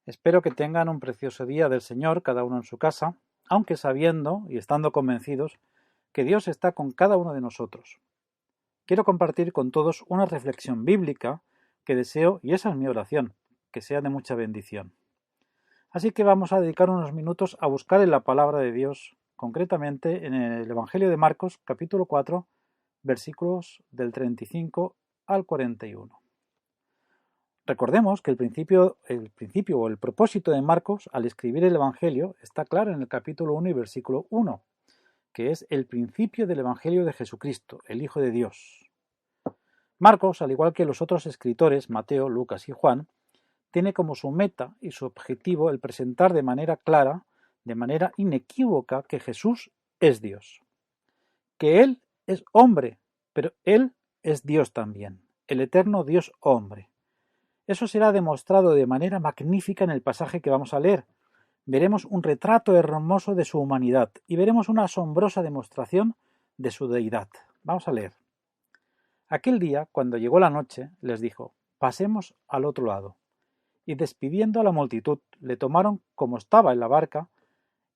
Espero que tengan un precioso día del Señor, cada uno en su casa, aunque sabiendo y estando convencidos que Dios está con cada uno de nosotros. Quiero compartir con todos una reflexión bíblica que deseo, y esa es mi oración, que sea de mucha bendición. Así que vamos a dedicar unos minutos a buscar en la palabra de Dios, concretamente en el Evangelio de Marcos, capítulo 4, versículos del 35 al 41. Recordemos que el principio o el propósito de Marcos al escribir el Evangelio está claro en el capítulo 1 y versículo 1, que es el principio del Evangelio de Jesucristo, el Hijo de Dios. Marcos, al igual que los otros escritores, Mateo, Lucas y Juan, tiene como su meta y su objetivo el presentar de manera clara, de manera inequívoca, que Jesús es Dios. Que Él es hombre, pero Él es Dios también, el eterno Dios hombre. Eso será demostrado de manera magnífica en el pasaje que vamos a leer. Veremos un retrato hermoso de su humanidad y veremos una asombrosa demostración de su deidad. Vamos a leer. Aquel día, cuando llegó la noche, les dijo: pasemos al otro lado. Y despidiendo a la multitud, le tomaron como estaba en la barca,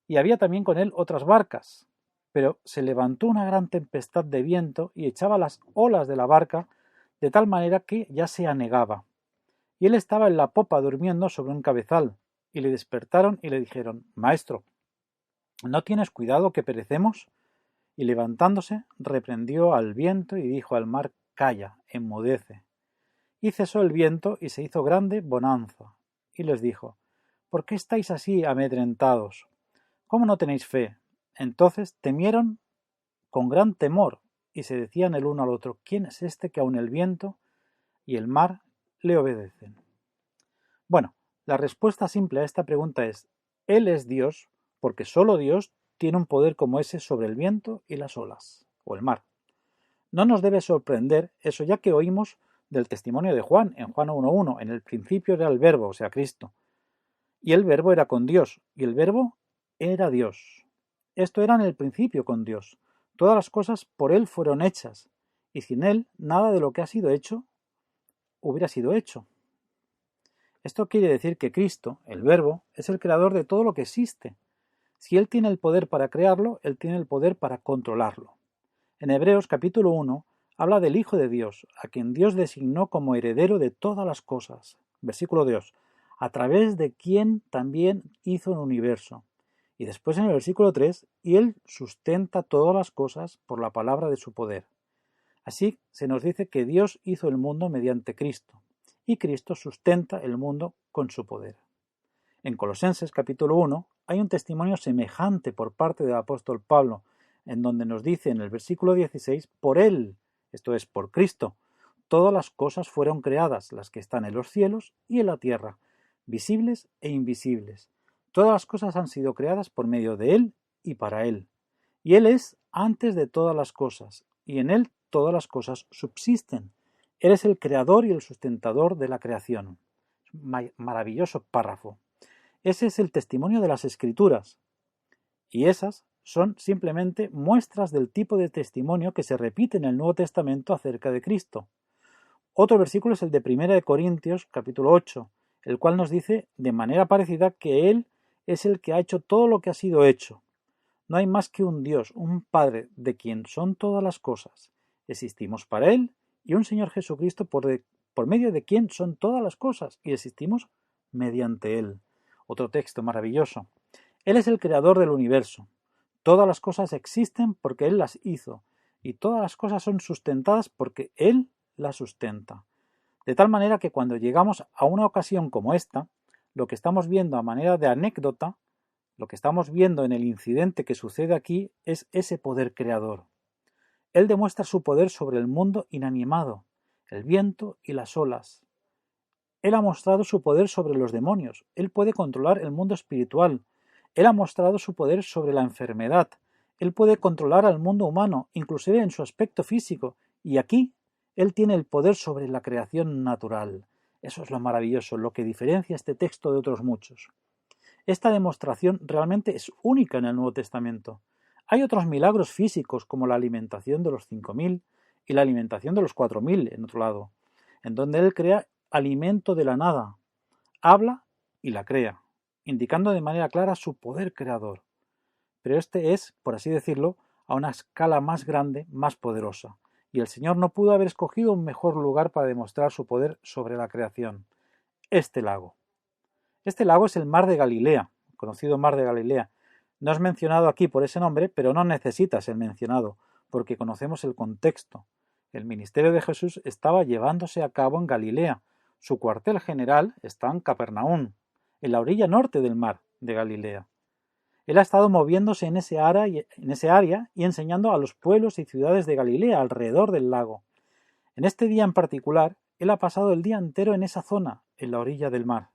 y había también con él otras barcas. Pero se levantó una gran tempestad de viento y echaba las olas de la barca de tal manera que ya se anegaba. Y él estaba en la popa durmiendo sobre un cabezal, y le despertaron y le dijeron: Maestro, ¿no tienes cuidado que perecemos? Y levantándose, reprendió al viento y dijo al mar: Calla, enmudece. Y cesó el viento y se hizo grande bonanza. Y les dijo: ¿por qué estáis así amedrentados? ¿Cómo no tenéis fe? Entonces temieron con gran temor, y se decían el uno al otro: ¿quién es este que aun el viento y el mar le obedecen? Bueno, la respuesta simple a esta pregunta es: Él es Dios, porque solo Dios tiene un poder como ese sobre el viento y las olas, o el mar. No nos debe sorprender eso, ya que oímos del testimonio de Juan, en Juan 1.1, en el principio era el Verbo, o sea, Cristo. Y el Verbo era con Dios, y el Verbo era Dios. Esto era en el principio con Dios. Todas las cosas por Él fueron hechas, y sin Él nada de lo que ha sido hecho hubiera sido hecho. Esto quiere decir que Cristo, el Verbo, es el creador de todo lo que existe. Si Él tiene el poder para crearlo, Él tiene el poder para controlarlo. En Hebreos capítulo 1 habla del Hijo de Dios, a quien Dios designó como heredero de todas las cosas. Versículo 2, a través de quien también hizo el universo. Y después en el versículo 3, y Él sustenta todas las cosas por la palabra de su poder. Así se nos dice que Dios hizo el mundo mediante Cristo, y Cristo sustenta el mundo con su poder. En Colosenses capítulo 1 hay un testimonio semejante por parte del apóstol Pablo, en donde nos dice en el versículo 16: por Él, esto es, por Cristo, todas las cosas fueron creadas, las que están en los cielos y en la tierra, visibles e invisibles. Todas las cosas han sido creadas por medio de Él y para Él. Y Él es antes de todas las cosas, y en Él todas las cosas subsisten. Él es el creador y el sustentador de la creación. Maravilloso párrafo. Ese es el testimonio de las Escrituras. Y esas son simplemente muestras del tipo de testimonio que se repite en el Nuevo Testamento acerca de Cristo. Otro versículo es el de 1 Corintios, capítulo 8, el cual nos dice de manera parecida que Él es el que ha hecho todo lo que ha sido hecho. No hay más que un Dios, un Padre, de quien son todas las cosas. Existimos para Él, y un Señor Jesucristo por medio de quien son todas las cosas, y existimos mediante Él. Otro texto maravilloso. Él es el creador del universo. Todas las cosas existen porque Él las hizo, y todas las cosas son sustentadas porque Él las sustenta. De tal manera que cuando llegamos a una ocasión como esta, lo que estamos viendo a manera de anécdota, lo que estamos viendo en el incidente que sucede aquí, es ese poder creador. Él demuestra su poder sobre el mundo inanimado, el viento y las olas. Él ha mostrado su poder sobre los demonios. Él puede controlar el mundo espiritual. Él ha mostrado su poder sobre la enfermedad. Él puede controlar al mundo humano, inclusive en su aspecto físico. Y aquí, Él tiene el poder sobre la creación natural. Eso es lo maravilloso, lo que diferencia este texto de otros muchos. Esta demostración realmente es única en el Nuevo Testamento. Hay otros milagros físicos, como la alimentación de los 5.000 y la alimentación de los 4.000, en otro lado, en donde Él crea alimento de la nada. Habla y la crea, indicando de manera clara su poder creador. Pero este es, por así decirlo, a una escala más grande, más poderosa, y el Señor no pudo haber escogido un mejor lugar para demostrar su poder sobre la creación. Este lago. Este lago es el Mar de Galilea, conocido Mar de Galilea. No es mencionado aquí por ese nombre, pero no necesita ser mencionado, porque conocemos el contexto. El ministerio de Jesús estaba llevándose a cabo en Galilea. Su cuartel general está en Capernaum, en la orilla norte del mar de Galilea. Él ha estado moviéndose en ese área y enseñando a los pueblos y ciudades de Galilea alrededor del lago. En este día en particular, él ha pasado el día entero en esa zona, en la orilla del mar.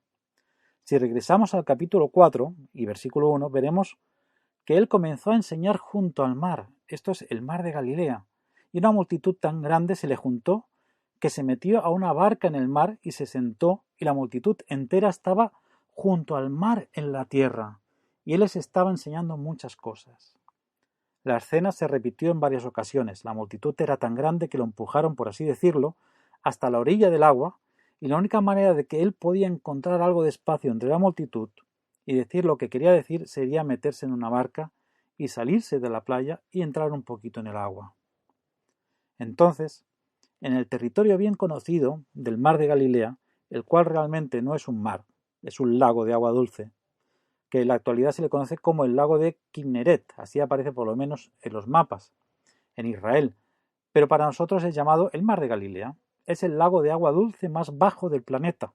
Si regresamos al capítulo 4 y versículo 1, veremos que él comenzó a enseñar junto al mar, esto es el mar de Galilea, y una multitud tan grande se le juntó que se metió a una barca en el mar y se sentó, y la multitud entera estaba junto al mar en la tierra, y él les estaba enseñando muchas cosas. La escena se repitió en varias ocasiones. La multitud era tan grande que lo empujaron, por así decirlo, hasta la orilla del agua, y la única manera de que él podía encontrar algo de espacio entre la multitud y decir lo que quería decir sería meterse en una barca y salirse de la playa y entrar un poquito en el agua. Entonces, en el territorio bien conocido del mar de Galilea, el cual realmente no es un mar, es un lago de agua dulce, que en la actualidad se le conoce como el lago de Kinneret, así aparece por lo menos en los mapas, en Israel, pero para nosotros es llamado el mar de Galilea. Es el lago de agua dulce más bajo del planeta,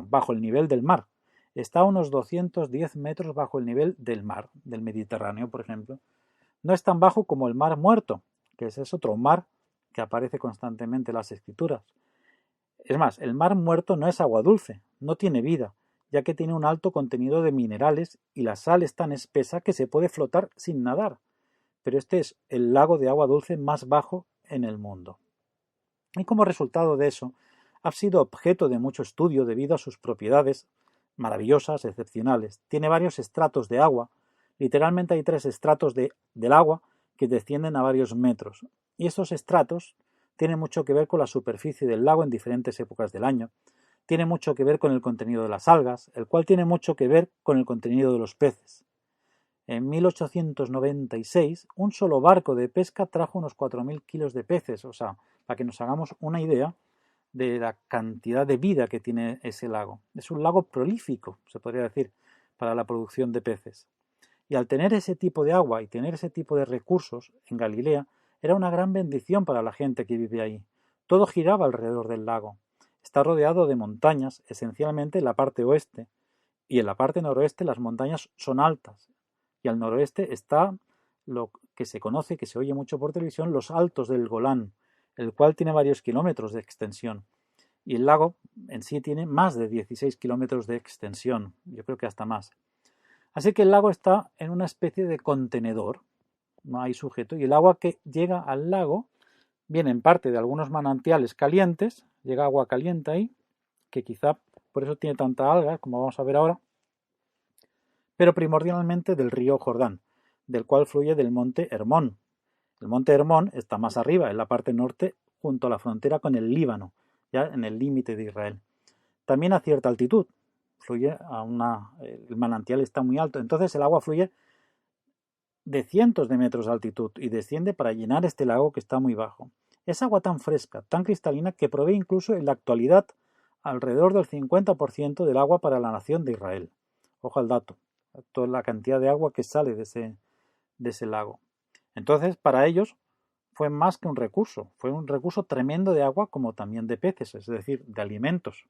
bajo el nivel del mar. Está a unos 210 metros bajo el nivel del mar, del Mediterráneo, por ejemplo. No es tan bajo como el mar Muerto, que ese es otro mar que aparece constantemente en las escrituras. Es más, el mar Muerto no es agua dulce, no tiene vida, ya que tiene un alto contenido de minerales y la sal es tan espesa que se puede flotar sin nadar. Pero este es el lago de agua dulce más bajo en el mundo. Y como resultado de eso, ha sido objeto de mucho estudio debido a sus propiedades maravillosas, excepcionales. Tiene varios estratos de agua, literalmente hay 3 estratos del agua que descienden a varios metros. Y estos estratos tienen mucho que ver con la superficie del lago en diferentes épocas del año. Tiene mucho que ver con el contenido de las algas, el cual tiene mucho que ver con el contenido de los peces. En 1896, un solo barco de pesca trajo unos 4.000 kilos de peces, o sea, para que nos hagamos una idea de la cantidad de vida que tiene ese lago. Es un lago prolífico, se podría decir, para la producción de peces. Y al tener ese tipo de agua y tener ese tipo de recursos en Galilea, era una gran bendición para la gente que vive ahí. Todo giraba alrededor del lago. Está rodeado de montañas, esencialmente en la parte oeste, y en la parte noroeste las montañas son altas. Y al noroeste está lo que se conoce, que se oye mucho por televisión, los Altos del Golán, el cual tiene varios kilómetros de extensión. Y el lago en sí tiene más de 16 kilómetros de extensión, yo creo que hasta más. Así que el lago está en una especie de contenedor, no hay sujeto, y el agua que llega al lago viene en parte de algunos manantiales calientes, llega agua caliente ahí, que quizá por eso tiene tanta alga, como vamos a ver ahora, pero primordialmente del río Jordán, del cual fluye del monte Hermón. El monte Hermón está más arriba, en la parte norte, junto a la frontera con el Líbano, ya en el límite de Israel. También a cierta altitud, fluye el manantial está muy alto, entonces el agua fluye de cientos de metros de altitud y desciende para llenar este lago que está muy bajo. Es agua tan fresca, tan cristalina, que provee incluso en la actualidad alrededor del 50% del agua para la nación de Israel. Ojo al dato, toda la cantidad de agua que sale de ese lago. Entonces, para ellos fue más que un recurso, fue un recurso tremendo de agua como también de peces, es decir, de alimentos.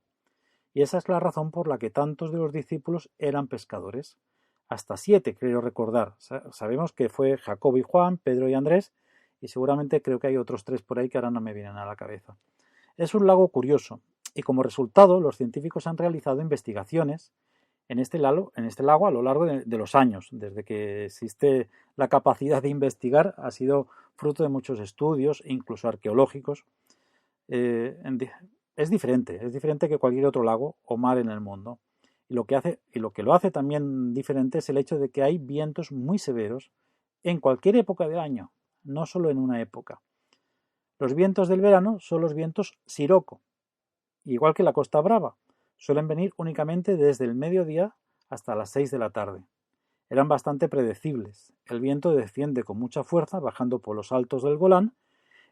Y esa es la razón por la que tantos de los discípulos eran pescadores. Hasta 7, creo recordar. Sabemos que fue Jacobo y Juan, Pedro y Andrés, y seguramente creo que hay otros 3 por ahí que ahora no me vienen a la cabeza. Es un lago curioso, y como resultado los científicos han realizado investigaciones en este lago a lo largo de los años. Desde que existe la capacidad de investigar, ha sido fruto de muchos estudios, incluso arqueológicos. Es diferente que cualquier otro lago o mar en el mundo. Y lo que lo hace también diferente es el hecho de que hay vientos muy severos en cualquier época del año, no solo en una época. Los vientos del verano son los vientos Sirocco, igual que la Costa Brava, Suelen venir únicamente desde el mediodía hasta las 6 de la tarde. Eran bastante predecibles. El viento desciende con mucha fuerza, bajando por los altos del Golán,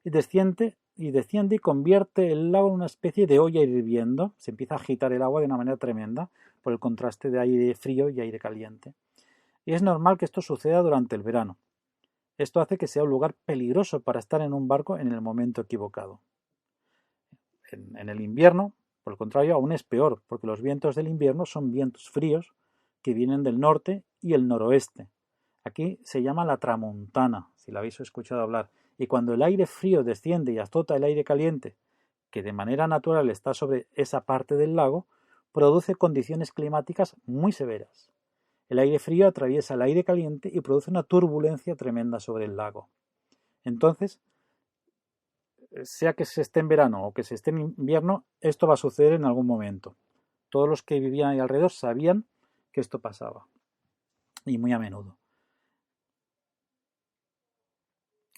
y desciende y convierte el lago en una especie de olla hirviendo. Se empieza a agitar el agua de una manera tremenda por el contraste de aire frío y aire caliente. Y es normal que esto suceda durante el verano. Esto hace que sea un lugar peligroso para estar en un barco en el momento equivocado. En el invierno, por el contrario, aún es peor, porque los vientos del invierno son vientos fríos que vienen del norte y el noroeste. Aquí se llama la tramontana, si la habéis escuchado hablar. Y cuando el aire frío desciende y azota el aire caliente, que de manera natural está sobre esa parte del lago, produce condiciones climáticas muy severas. El aire frío atraviesa el aire caliente y produce una turbulencia tremenda sobre el lago. Entonces, sea que se esté en verano o que se esté en invierno, esto va a suceder en algún momento. Todos los que vivían ahí alrededor sabían que esto pasaba, y muy a menudo.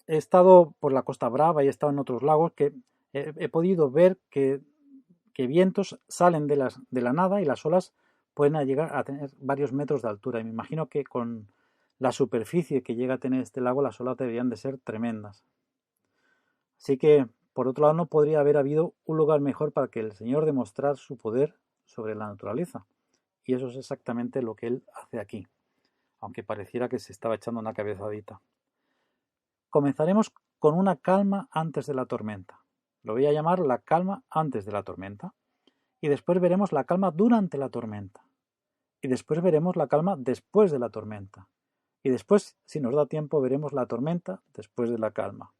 He estado por la Costa Brava y he estado en otros lagos que he podido ver que vientos salen de la nada y las olas pueden llegar a tener varios metros de altura. Y me imagino que con la superficie que llega a tener este lago, las olas deberían de ser tremendas. Así que, por otro lado, no podría haber habido un lugar mejor para que el Señor demostrara su poder sobre la naturaleza. Y eso es exactamente lo que Él hace aquí, aunque pareciera que se estaba echando una cabezadita. Comenzaremos con una calma antes de la tormenta. Lo voy a llamar la calma antes de la tormenta. Y después veremos la calma durante la tormenta. Y después veremos la calma después de la tormenta. Y después, si nos da tiempo, veremos la tormenta después de la calma.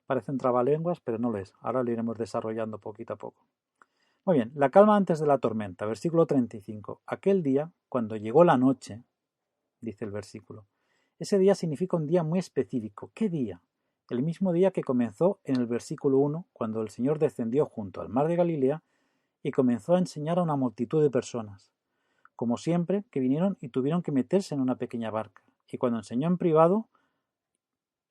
Parecen trabalenguas, pero no lo es. Ahora lo iremos desarrollando poquito a poco. Muy bien, la calma antes de la tormenta, versículo 35. Aquel día, cuando llegó la noche, dice el versículo, ese día significa un día muy específico. ¿Qué día? El mismo día que comenzó en el versículo 1, cuando el Señor descendió junto al mar de Galilea y comenzó a enseñar a una multitud de personas. Como siempre, que vinieron y tuvieron que meterse en una pequeña barca. Y cuando enseñó en privado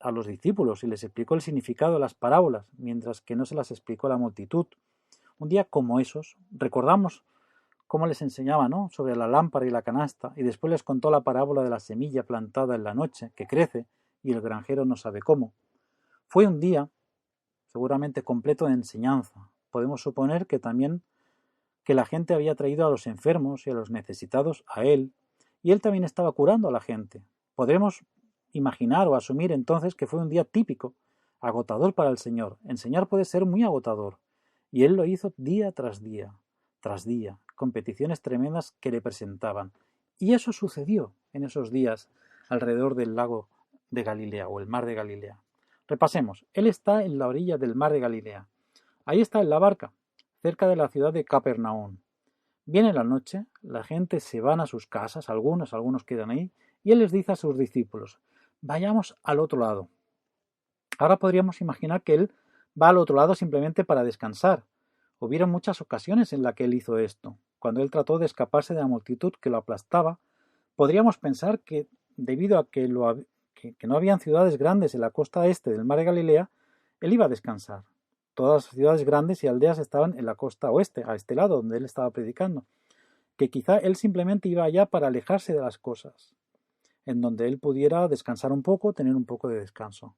a los discípulos y les explicó el significado de las parábolas, mientras que no se las explicó a la multitud. Un día como esos, recordamos cómo les enseñaba, ¿no?, sobre la lámpara y la canasta, y después les contó la parábola de la semilla plantada en la noche, que crece, y el granjero no sabe cómo. Fue un día, seguramente completo de enseñanza. Podemos suponer que también que la gente había traído a los enfermos y a los necesitados a él, y él también estaba curando a la gente. Podremos imaginar o asumir entonces que fue un día típico, agotador para el Señor. Enseñar puede ser muy agotador, y él lo hizo día tras día, con peticiones tremendas que le presentaban. Y eso sucedió en esos días alrededor del lago de Galilea o el mar de Galilea. Repasemos. Él está en la orilla del mar de Galilea. Ahí está en la barca, cerca de la ciudad de Capernaum. Viene la noche, la gente se van a sus casas, algunos quedan ahí, y él les dice a sus discípulos, vayamos al otro lado. Ahora podríamos imaginar que él va al otro lado simplemente para descansar. Hubieron muchas ocasiones en las que él hizo esto. Cuando él trató de escaparse de la multitud que lo aplastaba, podríamos pensar que debido a que no habían ciudades grandes en la costa este del mar de Galilea, él iba a descansar. Todas las ciudades grandes y aldeas estaban en la costa oeste, a este lado, donde él estaba predicando. Que quizá él simplemente iba allá para alejarse de las cosas, en donde él pudiera descansar un poco, tener un poco de descanso.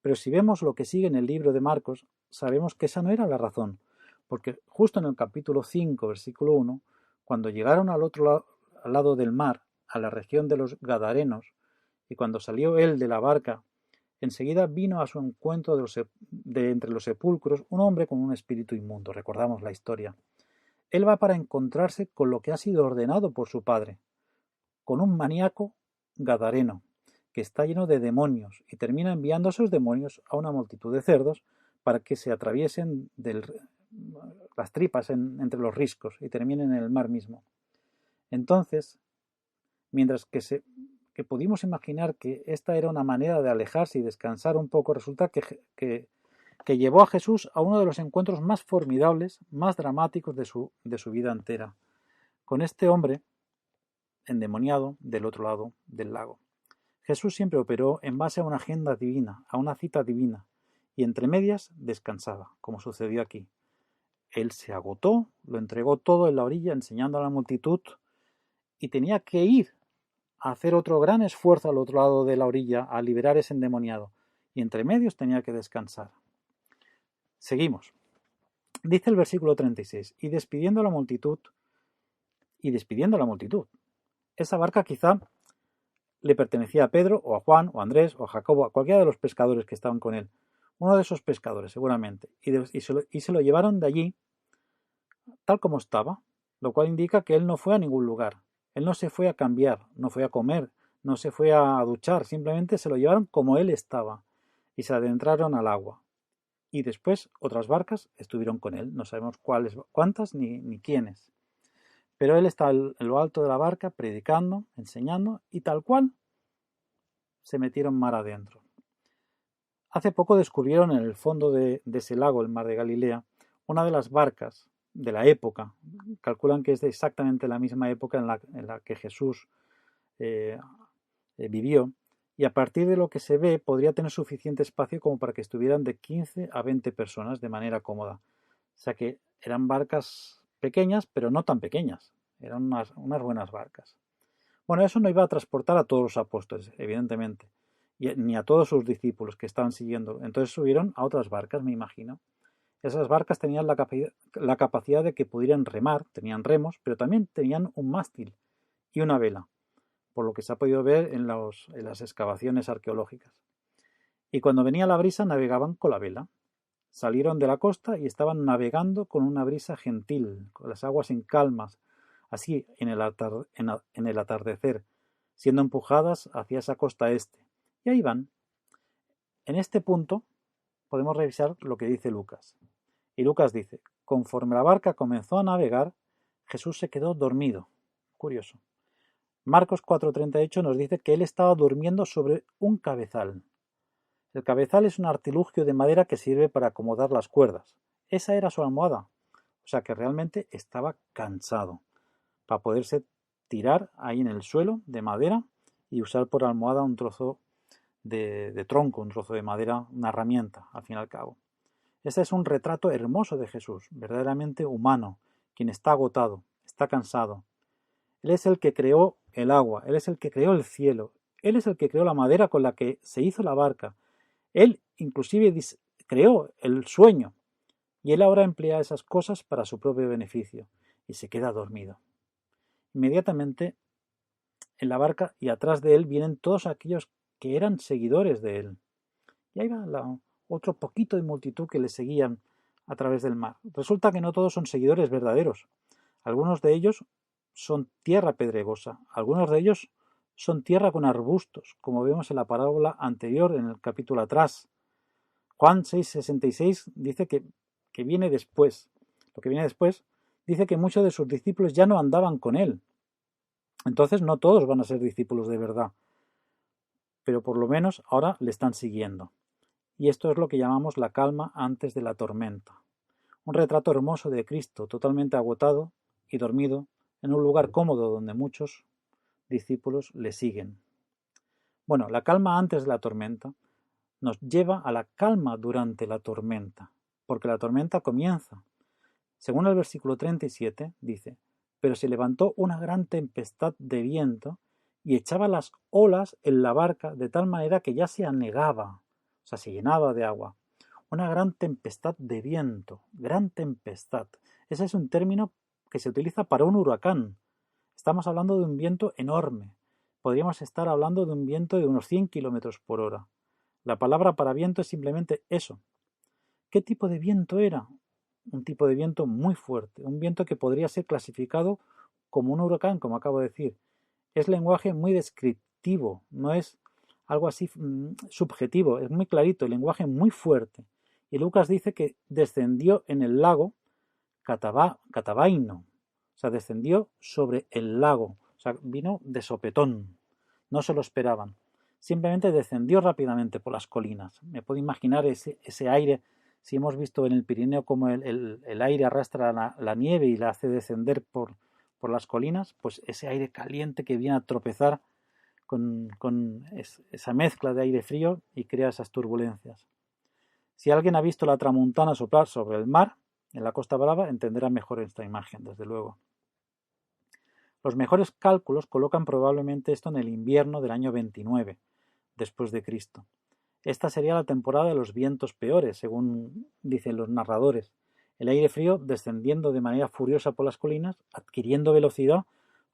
Pero si vemos lo que sigue en el libro de Marcos, sabemos que esa no era la razón, porque justo en el capítulo 5, versículo 1, cuando llegaron al otro lado del mar, a la región de los Gadarenos, y cuando salió él de la barca, enseguida vino a su encuentro de entre los sepulcros un hombre con un espíritu inmundo. Recordamos la historia. Él va para encontrarse con lo que ha sido ordenado por su padre, con un maníaco gadareno, que está lleno de demonios, y termina enviando a esos demonios a una multitud de cerdos para que se atraviesen las tripas entre los riscos y terminen en el mar mismo. Entonces, mientras que pudimos imaginar que esta era una manera de alejarse y descansar un poco, resulta que llevó a Jesús a uno de los encuentros más formidables, más dramáticos de su vida entera, con este hombre endemoniado del otro lado del lago. Jesús siempre operó en base a una agenda divina, a una cita divina, y entre medias descansaba, como sucedió aquí. él se agotó, lo entregó todo en la orilla, enseñando a la multitud, y tenía que ir a hacer otro gran esfuerzo al otro lado de la orilla, a liberar ese endemoniado. Y entre medios tenía que descansar. Seguimos. Dice el versículo 36, y despidiendo a la multitud, esa barca quizá le pertenecía a Pedro, o a Juan, o a Andrés, o a Jacobo, a cualquiera de los pescadores que estaban con él. Uno de esos pescadores, seguramente. Y se lo llevaron de allí, tal como estaba, lo cual indica que él no fue a ningún lugar. Él no se fue a cambiar, no fue a comer, no se fue a duchar, simplemente se lo llevaron como él estaba y se adentraron al agua. Y después otras barcas estuvieron con él, no sabemos cuántas ni quiénes. Pero él está en lo alto de la barca predicando, enseñando, y tal cual se metieron mar adentro. Hace poco descubrieron en el fondo de ese lago, el mar de Galilea, una de las barcas de la época. Calculan que es de exactamente la misma época en la que Jesús vivió, y a partir de lo que se ve podría tener suficiente espacio como para que estuvieran de 15 a 20 personas de manera cómoda. O sea que eran barcas pequeñas, pero no tan pequeñas. Eran unas buenas barcas. Bueno, eso no iba a transportar a todos los apóstoles, evidentemente, ni a todos sus discípulos que estaban siguiendo. Entonces subieron a otras barcas, me imagino. Esas barcas tenían la capacidad de que pudieran remar, tenían remos, pero también tenían un mástil y una vela, por lo que se ha podido ver en las excavaciones arqueológicas. Y cuando venía la brisa navegaban con la vela. Salieron de la costa y estaban navegando con una brisa gentil, con las aguas en calmas, así en el atardecer, siendo empujadas hacia esa costa este. Y ahí van. En este punto podemos revisar lo que dice Lucas. Y Lucas dice, conforme la barca comenzó a navegar, Jesús se quedó dormido. Curioso. Marcos 4:38 nos dice que él estaba durmiendo sobre un cabezal. El cabezal es un artilugio de madera que sirve para acomodar las cuerdas. Esa era su almohada. O sea que realmente estaba cansado para poderse tirar ahí en el suelo de madera y usar por almohada un trozo de tronco, un trozo de madera, una herramienta, al fin y al cabo. Este es un retrato hermoso de Jesús, verdaderamente humano, quien está agotado, está cansado. Él es el que creó el agua, Él es el que creó el cielo, Él es el que creó la madera con la que se hizo la barca. Él inclusive creó el sueño y Él ahora emplea esas cosas para su propio beneficio y se queda dormido. Inmediatamente en la barca y atrás de Él vienen todos aquellos que eran seguidores de Él. Y ahí va otro poquito de multitud que le seguían a través del mar. Resulta que no todos son seguidores verdaderos. Algunos de ellos son tierra pedregosa, algunos de ellos son tierra con arbustos, como vemos en la parábola anterior en el capítulo atrás. Juan 6:66 dice que viene después. Lo que viene después dice que muchos de sus discípulos ya no andaban con él. Entonces no todos van a ser discípulos de verdad, pero por lo menos ahora le están siguiendo. Y esto es lo que llamamos la calma antes de la tormenta. Un retrato hermoso de Cristo, totalmente agotado y dormido, en un lugar cómodo donde muchos discípulos le siguen. Bueno, la calma antes de la tormenta nos lleva a la calma durante la tormenta, porque la tormenta comienza. Según el versículo 37, dice, pero se levantó una gran tempestad de viento y echaba las olas en la barca de tal manera que ya se anegaba, o sea, se llenaba de agua. Una gran tempestad de viento, gran tempestad. Ese es un término que se utiliza para un huracán. Estamos hablando de un viento enorme. Podríamos estar hablando de un viento de unos 100 kilómetros por hora. La palabra para viento es simplemente eso. ¿Qué tipo de viento era? Un tipo de viento muy fuerte, un viento que podría ser clasificado como un huracán, como acabo de decir. Es lenguaje muy descriptivo, no es algo así subjetivo, es muy clarito, el lenguaje muy fuerte. Y Lucas dice que descendió en el lago Catabaino, o sea, descendió sobre el lago, o sea, vino de sopetón, no se lo esperaban. Simplemente descendió rápidamente por las colinas. Me puedo imaginar ese aire, si hemos visto en el Pirineo cómo el aire arrastra la nieve y la hace descender por las colinas, pues ese aire caliente que viene a tropezar con esa mezcla de aire frío y crea esas turbulencias. Si alguien ha visto la tramuntana soplar sobre el mar, En la Costa Brava entenderá mejor esta imagen, desde luego. Los mejores cálculos colocan probablemente esto en el invierno del año 29 después de Cristo. Esta sería la temporada de los vientos peores, según dicen los narradores. El aire frío descendiendo de manera furiosa por las colinas, adquiriendo velocidad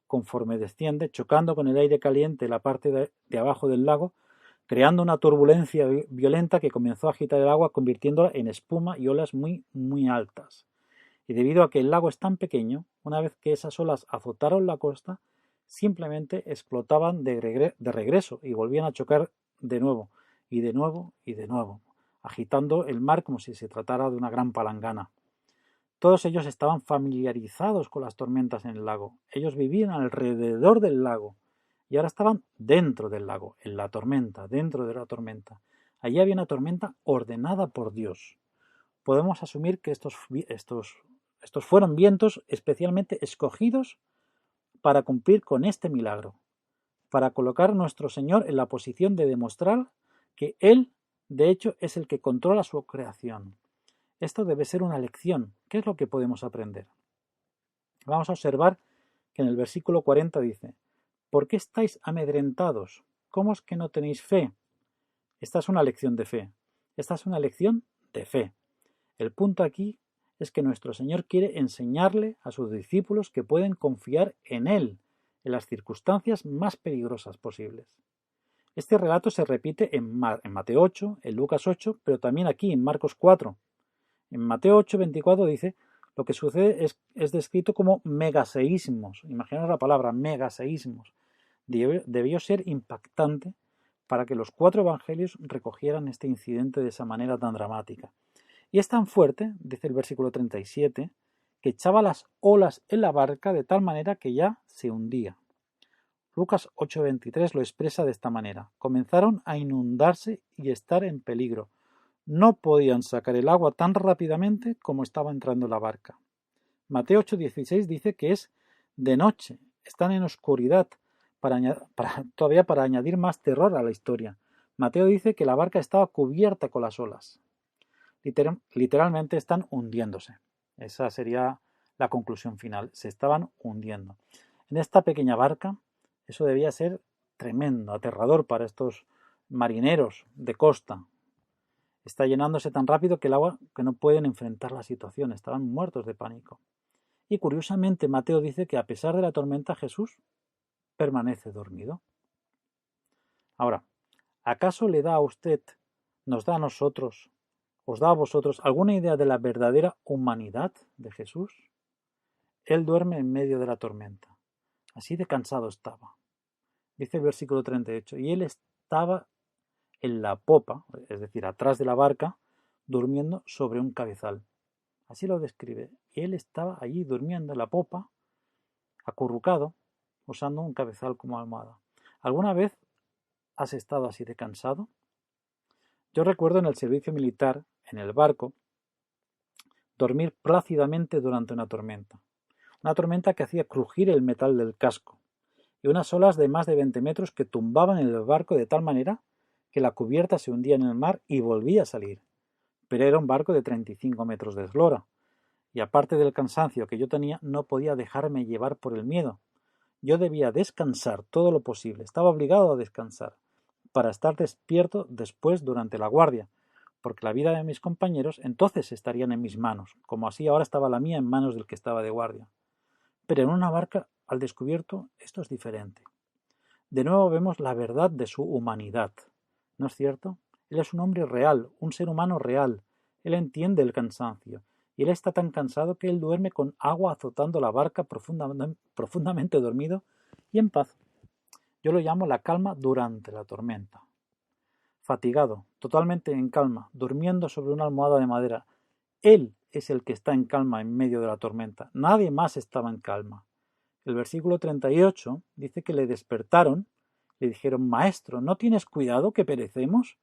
conforme desciende, chocando con el aire caliente la parte de abajo del lago, creando una turbulencia violenta que comenzó a agitar el agua, convirtiéndola en espuma y olas muy, muy altas. Y debido a que el lago es tan pequeño, una vez que esas olas azotaron la costa, simplemente explotaban de regreso y volvían a chocar de nuevo, y de nuevo, y de nuevo, agitando el mar como si se tratara de una gran palangana. Todos ellos estaban familiarizados con las tormentas en el lago. Ellos vivían alrededor del lago y ahora estaban dentro del lago, en la tormenta, dentro de la tormenta. Allí había una tormenta ordenada por Dios. Podemos asumir que estos fueron vientos especialmente escogidos para cumplir con este milagro, para colocar a nuestro Señor en la posición de demostrar que Él, de hecho, es el que controla su creación. Esto debe ser una lección. ¿Qué es lo que podemos aprender? Vamos a observar que en el versículo 40 dice: ¿por qué estáis amedrentados? ¿Cómo es que no tenéis fe? Esta es una lección de fe. Esta es una lección de fe. El punto aquí es que nuestro Señor quiere enseñarle a sus discípulos que pueden confiar en Él en las circunstancias más peligrosas posibles. Este relato se repite en Mateo 8, en Lucas 8, pero también aquí en Marcos 4. En Mateo 8:24 dice: lo que sucede es descrito como megaseísmos. Imaginaos la palabra megaseísmos. Debió ser impactante para que los 4 evangelios recogieran este incidente de esa manera tan dramática. Y es tan fuerte, dice el versículo 37, que echaba las olas en la barca de tal manera que ya se hundía. Lucas 8:23 lo expresa de esta manera: comenzaron a inundarse y estar en peligro. No podían sacar el agua tan rápidamente como estaba entrando la barca. Mateo 8:16 dice que es de noche, están en oscuridad, todavía para añadir más terror a la historia. Mateo dice que la barca estaba cubierta con las olas. Literalmente están hundiéndose. Esa sería la conclusión final. Se estaban hundiendo. En esta pequeña barca, eso debía ser tremendo, aterrador para estos marineros de costa. Está llenándose tan rápido que el agua que no pueden enfrentar la situación. Estaban muertos de pánico. Y curiosamente Mateo dice que a pesar de la tormenta Jesús permanece dormido. Ahora, ¿acaso le da a usted, nos da a nosotros, os da a vosotros alguna idea de la verdadera humanidad de Jesús? Él duerme en medio de la tormenta. Así de cansado estaba. Dice el versículo 38, y él estaba en la popa, es decir, atrás de la barca, durmiendo sobre un cabezal. Así lo describe. Y él estaba allí durmiendo en la popa, acurrucado, usando un cabezal como almohada. ¿Alguna vez has estado así de cansado? Yo recuerdo en el servicio militar, en el barco, dormir plácidamente durante una tormenta. Una tormenta que hacía crujir el metal del casco, y unas olas de más de 20 metros que tumbaban el barco de tal manera que la cubierta se hundía en el mar y volvía a salir. Pero era un barco de 35 metros de eslora, y aparte del cansancio que yo tenía, no podía dejarme llevar por el miedo. Yo debía descansar todo lo posible, estaba obligado a descansar, para estar despierto después durante la guardia, porque la vida de mis compañeros entonces estarían en mis manos, como así ahora estaba la mía en manos del que estaba de guardia. Pero en una barca al descubierto esto es diferente. De nuevo vemos la verdad de su humanidad, ¿no es cierto? Él es un hombre real, un ser humano real. Él entiende el cansancio, y él está tan cansado que él duerme con agua azotando la barca profundamente dormido y en paz. Yo lo llamo la calma durante la tormenta. Fatigado, totalmente en calma, durmiendo sobre una almohada de madera. Él es el que está en calma en medio de la tormenta. Nadie más estaba en calma. El versículo 38 dice que le despertaron, le dijeron: Maestro, ¿no tienes cuidado que perecemos?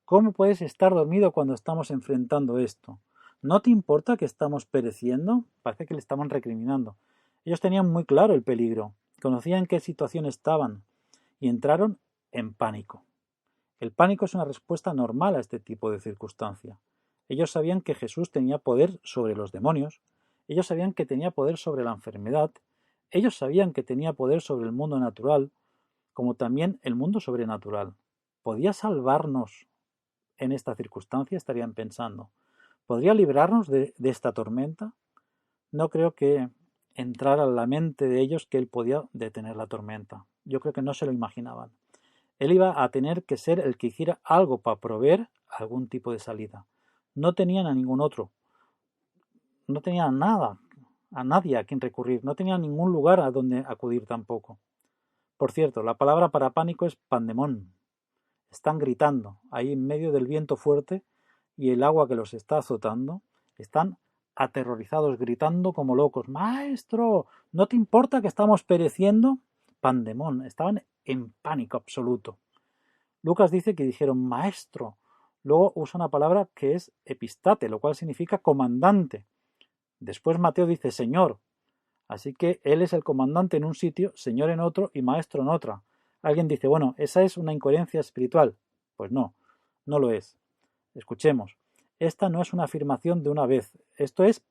¿Cómo puedes estar dormido cuando estamos enfrentando esto? ¿No te importa que estamos pereciendo? Parece que le estaban recriminando. Ellos tenían muy claro el peligro, conocían en qué situación estaban y entraron en pánico. El pánico es una respuesta normal a este tipo de circunstancia. Ellos sabían que Jesús tenía poder sobre los demonios, ellos sabían que tenía poder sobre la enfermedad, ellos sabían que tenía poder sobre el mundo natural, como también el mundo sobrenatural. ¿Podía salvarnos en esta circunstancia? Estarían pensando. ¿Podría librarnos de esta tormenta? No creo que entrara en la mente de ellos que él podía detener la tormenta. Yo creo que no se lo imaginaban. Él iba a tener que ser el que hiciera algo para proveer algún tipo de salida. No tenían a ningún otro. No tenían nada, a nadie a quien recurrir. No tenían ningún lugar a donde acudir tampoco. Por cierto, la palabra para pánico es pandemón. Están gritando ahí en medio del viento fuerte y el agua que los está azotando. Están aterrorizados, gritando como locos. ¡Maestro! ¿No te importa que estamos pereciendo? Pandemón. Estaban en pánico absoluto. Lucas dice que dijeron maestro. Luego usa una palabra que es epistate, lo cual significa comandante. Después Mateo dice señor. Así que él es el comandante en un sitio, señor en otro y maestro en otra. Alguien dice, bueno, esa es una incoherencia espiritual. Pues no, no lo es. Escuchemos. Esta no es una afirmación de una vez. Esto es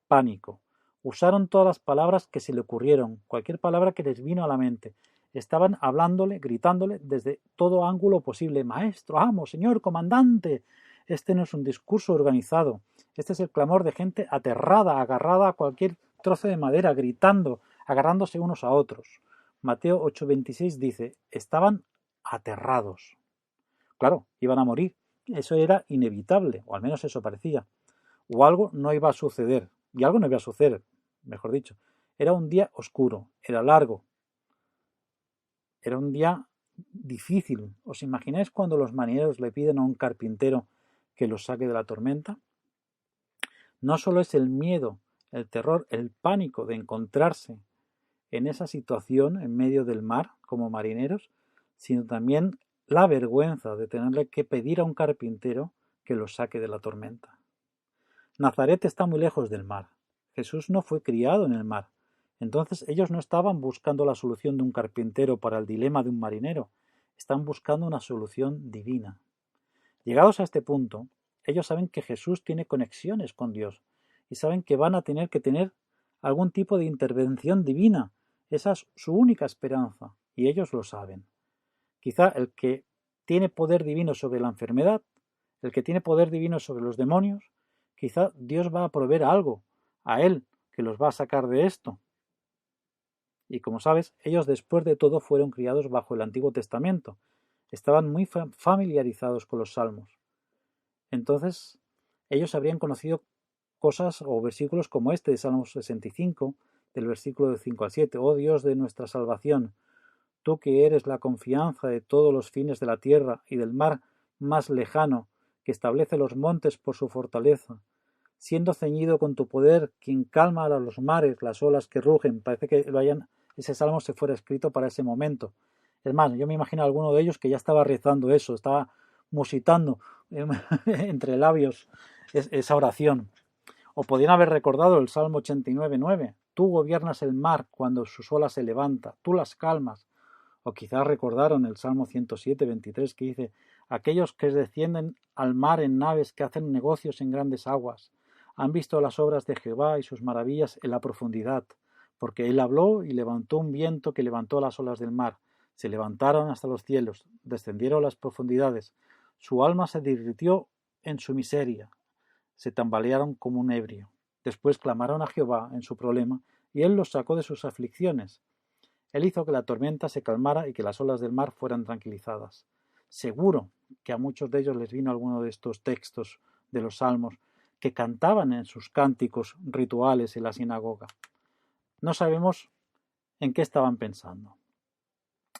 pánico. Usaron todas las palabras que se le ocurrieron, cualquier palabra que les vino a la mente. Estaban hablándole, gritándole desde todo ángulo posible. Maestro, amo, señor, comandante. Este no es un discurso organizado. Este es el clamor de gente aterrada, agarrada a cualquier trozo de madera, gritando, agarrándose unos a otros. Mateo 8:26 dice, estaban aterrados. Claro, iban a morir. Eso era inevitable, o al menos eso parecía. O algo no iba a suceder, y algo no iba a suceder, mejor dicho. Era un día oscuro, era largo, era un día difícil. ¿Os imagináis cuando los marineros le piden a un carpintero que los saque de la tormenta? No solo es el miedo, el terror, el pánico de encontrarse en esa situación en medio del mar como marineros, sino también la vergüenza de tenerle que pedir a un carpintero que los saque de la tormenta. Nazaret está muy lejos del mar. Jesús no fue criado en el mar. Entonces ellos no estaban buscando la solución de un carpintero para el dilema de un marinero, están buscando una solución divina. Llegados a este punto, ellos saben que Jesús tiene conexiones con Dios y saben que van a tener que tener algún tipo de intervención divina. Esa es su única esperanza y ellos lo saben. Quizá el que tiene poder divino sobre la enfermedad, el que tiene poder divino sobre los demonios, quizá Dios va a proveer algo a él que los va a sacar de esto. Y como sabes, ellos después de todo fueron criados bajo el Antiguo Testamento. Estaban muy familiarizados con los salmos. Entonces, ellos habrían conocido cosas o versículos como este de Salmos 65, del versículo de 5 al 7. Oh Dios de nuestra salvación, tú que eres la confianza de todos los fines de la tierra y del mar más lejano, que establece los montes por su fortaleza, siendo ceñido con tu poder, quien calma a los mares, las olas que rugen. Parece que ese salmo se fuera escrito para ese momento. Es más, yo me imagino a alguno de ellos que ya estaba rezando eso, estaba musitando entre labios esa oración. O podían haber recordado el Salmo 89:9. Tú gobiernas el mar cuando sus olas se levanta, tú las calmas. O quizás recordaron el Salmo 107:23 que dice, aquellos que descienden al mar en naves que hacen negocios en grandes aguas, han visto las obras de Jehová y sus maravillas en la profundidad, porque él habló y levantó un viento que levantó las olas del mar, se levantaron hasta los cielos, descendieron las profundidades, su alma se divirtió en su miseria, se tambalearon como un ebrio. Después clamaron a Jehová en su problema, y él los sacó de sus aflicciones. Él hizo que la tormenta se calmara y que las olas del mar fueran tranquilizadas. Seguro que a muchos de ellos les vino alguno de estos textos de los salmos que cantaban en sus cánticos rituales en la sinagoga. No sabemos en qué estaban pensando,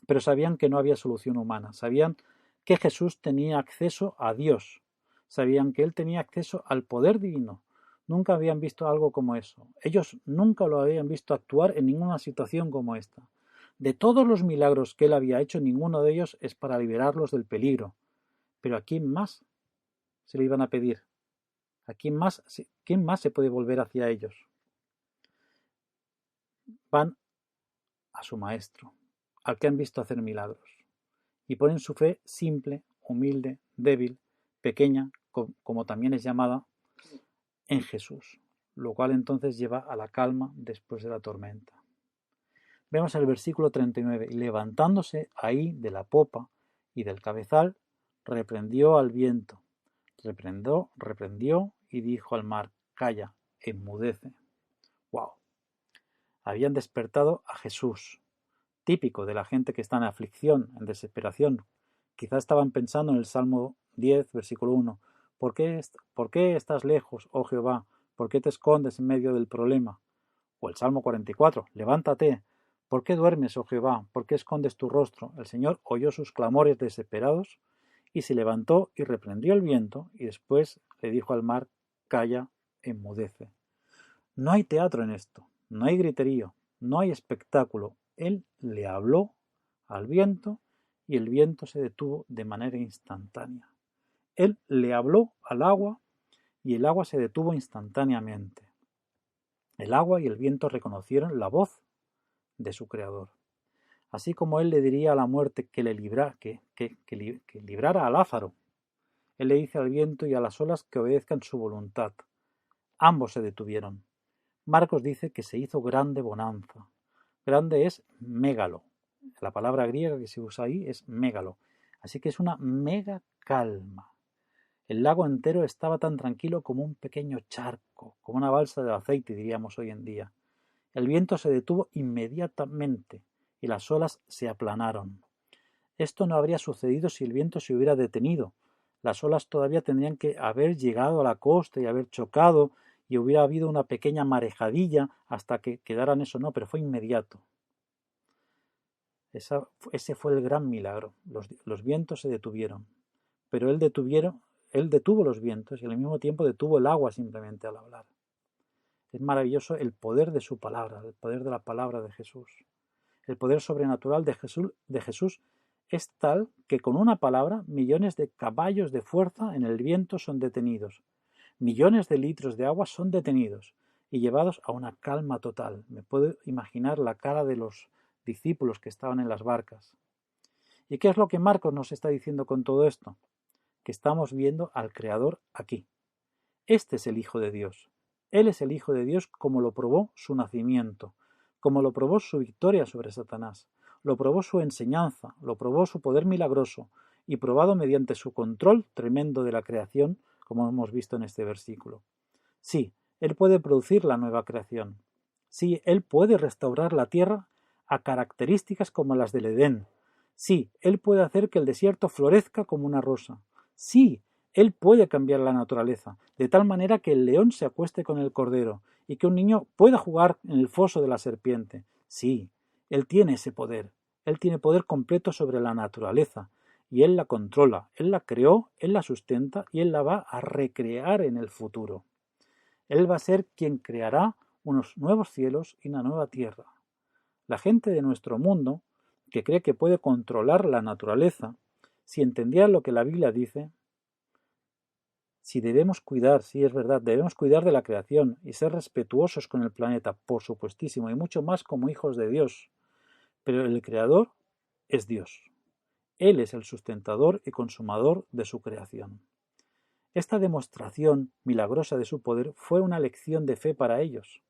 pero sabían que no había solución humana, sabían que Jesús tenía acceso a Dios, sabían que él tenía acceso al poder divino. Nunca habían visto algo como eso. Ellos nunca lo habían visto actuar en ninguna situación como esta. De todos los milagros que él había hecho, ninguno de ellos es para liberarlos del peligro. Pero ¿a quién más se le iban a pedir? ¿A quién más se puede volver hacia ellos? Van a su maestro, al que han visto hacer milagros, y ponen su fe simple, humilde, débil, pequeña, como también es llamada, en Jesús, lo cual entonces lleva a la calma después de la tormenta. Vemos el versículo 39, y levantándose ahí de la popa y del cabezal, reprendió al viento, reprendió y dijo al mar, calla, enmudece. ¡Wow! Habían despertado a Jesús, típico de la gente que está en aflicción, en desesperación. Quizás estaban pensando en el Salmo 10, versículo 1, ¿Por qué estás lejos, oh Jehová? ¿Por qué te escondes en medio del problema? O el Salmo 44, levántate. ¿Por qué duermes, oh Jehová? ¿Por qué escondes tu rostro? El Señor oyó sus clamores desesperados y se levantó y reprendió el viento y después le dijo al mar, calla, enmudece. No hay teatro en esto, no hay griterío, no hay espectáculo. Él le habló al viento y el viento se detuvo de manera instantánea. Él le habló al agua y el agua se detuvo instantáneamente. El agua y el viento reconocieron la voz de su creador. Así como él le diría a la muerte que librara a Lázaro, él le dice al viento y a las olas que obedezcan su voluntad. Ambos se detuvieron. Marcos dice que se hizo grande bonanza. Grande es mégalo. La palabra griega que se usa ahí es mégalo. Así que es una mega calma. El lago entero estaba tan tranquilo como un pequeño charco, como una balsa de aceite, diríamos hoy en día. El viento se detuvo inmediatamente y las olas se aplanaron. Esto no habría sucedido si el viento se hubiera detenido. Las olas todavía tendrían que haber llegado a la costa y haber chocado y hubiera habido una pequeña marejadilla hasta que quedaran eso. No, pero fue inmediato. Ese fue el gran milagro. Los vientos se detuvieron, pero él detuvo los vientos y al mismo tiempo detuvo el agua simplemente al hablar. Es maravilloso el poder de su palabra, el poder de la palabra de Jesús. El poder sobrenatural de Jesús es tal que con una palabra millones de caballos de fuerza en el viento son detenidos. Millones de litros de agua son detenidos y llevados a una calma total. Me puedo imaginar la cara de los discípulos que estaban en las barcas. ¿Y qué es lo que Marcos nos está diciendo con todo esto? Que estamos viendo al Creador aquí. Este es el Hijo de Dios. Él es el Hijo de Dios como lo probó su nacimiento, como lo probó su victoria sobre Satanás, lo probó su enseñanza, lo probó su poder milagroso y probado mediante su control tremendo de la creación, como hemos visto en este versículo. Sí, Él puede producir la nueva creación. Sí, Él puede restaurar la tierra a características como las del Edén. Sí, Él puede hacer que el desierto florezca como una rosa. Sí, Él puede cambiar la naturaleza, de tal manera que el león se acueste con el cordero y que un niño pueda jugar en el foso de la serpiente. Sí, Él tiene ese poder. Él tiene poder completo sobre la naturaleza y Él la controla, Él la creó, Él la sustenta y Él la va a recrear en el futuro. Él va a ser quien creará unos nuevos cielos y una nueva tierra. La gente de nuestro mundo, que cree que puede controlar la naturaleza, si entendiera lo que la Biblia dice, si debemos cuidar, sí es verdad, debemos cuidar de la creación y ser respetuosos con el planeta, por supuestísimo, y mucho más como hijos de Dios. Pero el Creador es Dios. Él es el sustentador y consumador de su creación. Esta demostración milagrosa de su poder fue una lección de fe para ellos.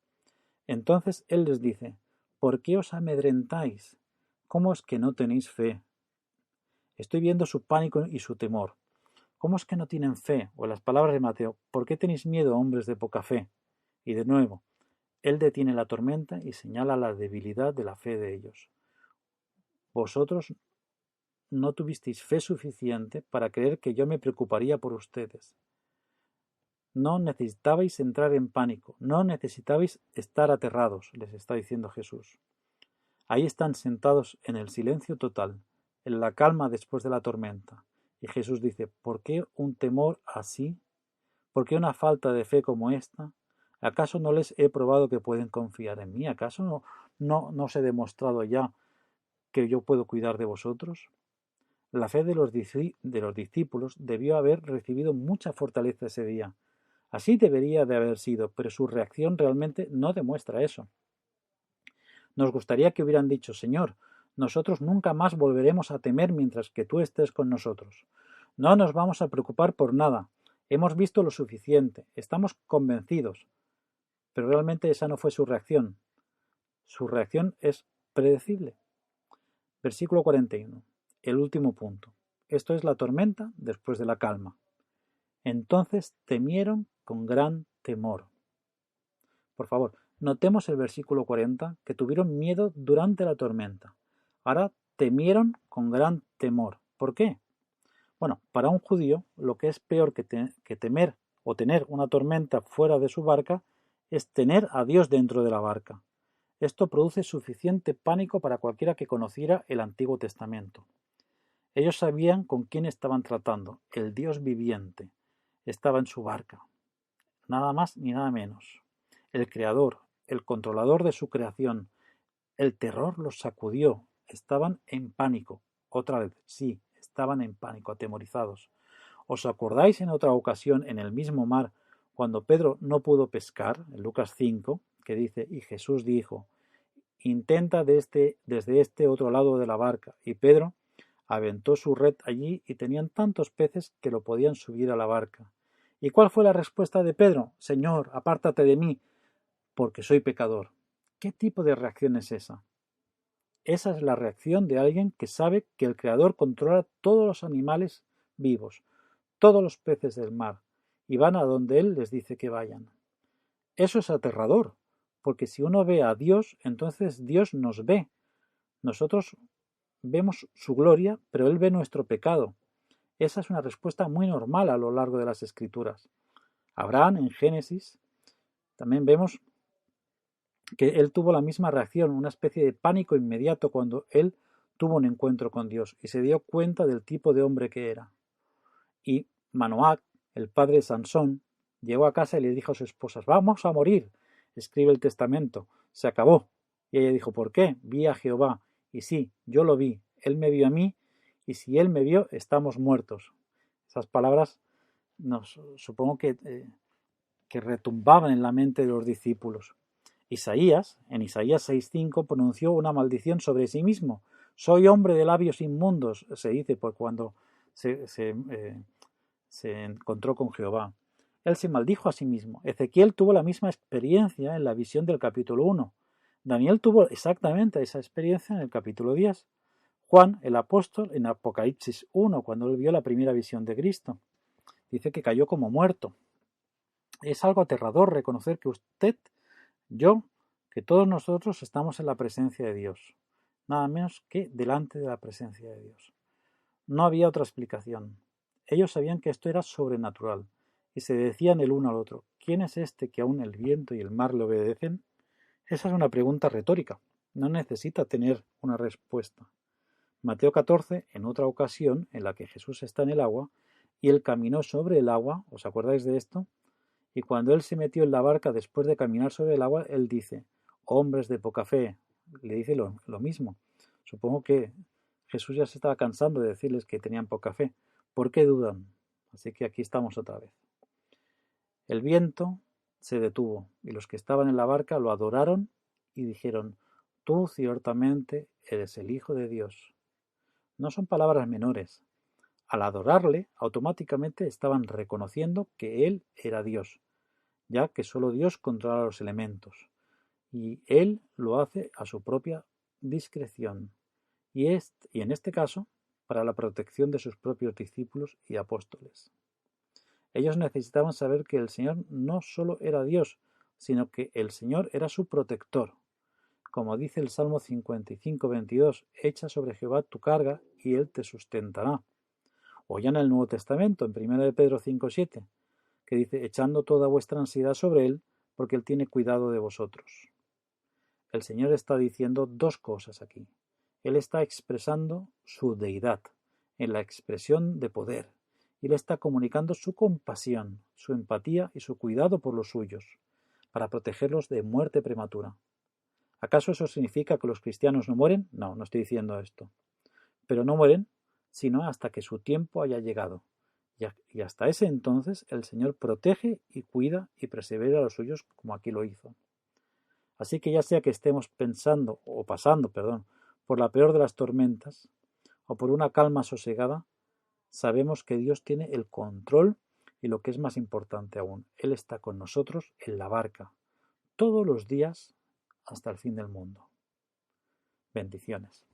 Entonces Él les dice, ¿por qué os amedrentáis? ¿Cómo es que no tenéis fe? Estoy viendo su pánico y su temor. ¿Cómo es que no tienen fe? O las palabras de Mateo, ¿por qué tenéis miedo, hombres de poca fe? Y de nuevo, Él detiene la tormenta y señala la debilidad de la fe de ellos. Vosotros no tuvisteis fe suficiente para creer que yo me preocuparía por ustedes. No necesitabais entrar en pánico, no necesitabais estar aterrados, les está diciendo Jesús. Ahí están sentados en el silencio total, en la calma después de la tormenta. Y Jesús dice, ¿por qué un temor así? ¿Por qué una falta de fe como esta? ¿Acaso no les he probado que pueden confiar en mí? ¿Acaso no os he demostrado ya que yo puedo cuidar de vosotros? La fe de los discípulos debió haber recibido mucha fortaleza ese día. Así debería de haber sido, pero su reacción realmente no demuestra eso. Nos gustaría que hubieran dicho, Señor, nosotros nunca más volveremos a temer mientras que tú estés con nosotros. No nos vamos a preocupar por nada. hemos visto lo suficiente, estamos convencidos. Pero realmente esa no fue su reacción. Su reacción es predecible. Versículo 41, el último punto. Esto es la tormenta después de la calma. Entonces temieron con gran temor. Por favor, notemos el versículo 40, que tuvieron miedo durante la tormenta. Ahora temieron con gran temor. ¿Por qué? Bueno, para un judío, lo que es peor que temer o tener una tormenta fuera de su barca es tener a Dios dentro de la barca. Esto produce suficiente pánico para cualquiera que conociera el Antiguo Testamento. Ellos sabían con quién estaban tratando. El Dios viviente estaba en su barca. Nada más ni nada menos. El Creador, el controlador de su creación. El terror los sacudió. Estaban en pánico. Otra vez, sí, estaban en pánico, atemorizados. ¿Os acordáis en otra ocasión en el mismo mar cuando Pedro no pudo pescar, en Lucas 5, que dice, y Jesús dijo, intenta desde este otro lado de la barca, y Pedro aventó su red allí y tenían tantos peces que lo podían subir a la barca? ¿Y cuál fue la respuesta de Pedro? Señor, apártate de mí, porque soy pecador. ¿Qué tipo de reacción es esa? Esa es la reacción de alguien que sabe que el Creador controla todos los animales vivos, todos los peces del mar, y van a donde Él les dice que vayan. Eso es aterrador, porque si uno ve a Dios, entonces Dios nos ve. Nosotros vemos su gloria, pero Él ve nuestro pecado. Esa es una respuesta muy normal a lo largo de las Escrituras. Abraham, en Génesis, también vemos que él tuvo la misma reacción, una especie de pánico inmediato cuando él tuvo un encuentro con Dios y se dio cuenta del tipo de hombre que era. Y Manoac, el padre de Sansón, llegó a casa y le dijo a su esposa, vamos a morir, escribe el testamento, se acabó. Y ella dijo, ¿por qué? Vi a Jehová. Y sí, yo lo vi, él me vio a mí, y si él me vio, estamos muertos. Esas palabras supongo que retumbaban en la mente de los discípulos. Isaías, en Isaías 6:5, pronunció una maldición sobre sí mismo. Soy hombre de labios inmundos, se dice por cuando se encontró con Jehová. Él se maldijo a sí mismo. Ezequiel tuvo la misma experiencia en la visión del capítulo 1. Daniel tuvo exactamente esa experiencia en el capítulo 10. Juan, el apóstol, en Apocalipsis 1, cuando él vio la primera visión de Cristo, dice que cayó como muerto. Es algo aterrador reconocer que usted, yo, que todos nosotros estamos en la presencia de Dios, nada menos que delante de la presencia de Dios. No había otra explicación. Ellos sabían que esto era sobrenatural y se decían el uno al otro, ¿quién es este que aún el viento y el mar le obedecen? Esa es una pregunta retórica, no necesita tener una respuesta. Mateo 14, en otra ocasión en la que Jesús está en el agua y él caminó sobre el agua, ¿os acordáis de esto? Y cuando él se metió en la barca después de caminar sobre el agua, él dice, hombres de poca fe, le dice lo mismo. Supongo que Jesús ya se estaba cansando de decirles que tenían poca fe. ¿Por qué dudan? Así que aquí estamos otra vez. El viento se detuvo y los que estaban en la barca lo adoraron y dijeron, tú ciertamente eres el Hijo de Dios. No son palabras menores. Al adorarle, automáticamente estaban reconociendo que Él era Dios, ya que solo Dios controla los elementos, y Él lo hace a su propia discreción, y en este caso, para la protección de sus propios discípulos y apóstoles. Ellos necesitaban saber que el Señor no solo era Dios, sino que el Señor era su protector. Como dice el Salmo 55:22, echa sobre Jehová tu carga y Él te sustentará. O ya en el Nuevo Testamento, en 1 de Pedro 5:7, que dice, echando toda vuestra ansiedad sobre Él, porque Él tiene cuidado de vosotros. El Señor está diciendo dos cosas aquí. Él está expresando su deidad, en la expresión de poder, y Él está comunicando su compasión, su empatía y su cuidado por los suyos, para protegerlos de muerte prematura. ¿Acaso eso significa que los cristianos no mueren? No, no estoy diciendo esto. Pero no mueren, sino hasta que su tiempo haya llegado. Y hasta ese entonces el Señor protege y cuida y persevera a los suyos como aquí lo hizo. Así que ya sea que estemos pasando, por la peor de las tormentas o por una calma sosegada, sabemos que Dios tiene el control Y lo que es más importante aún, Él está con nosotros en la barca, todos los días hasta el fin del mundo. Bendiciones.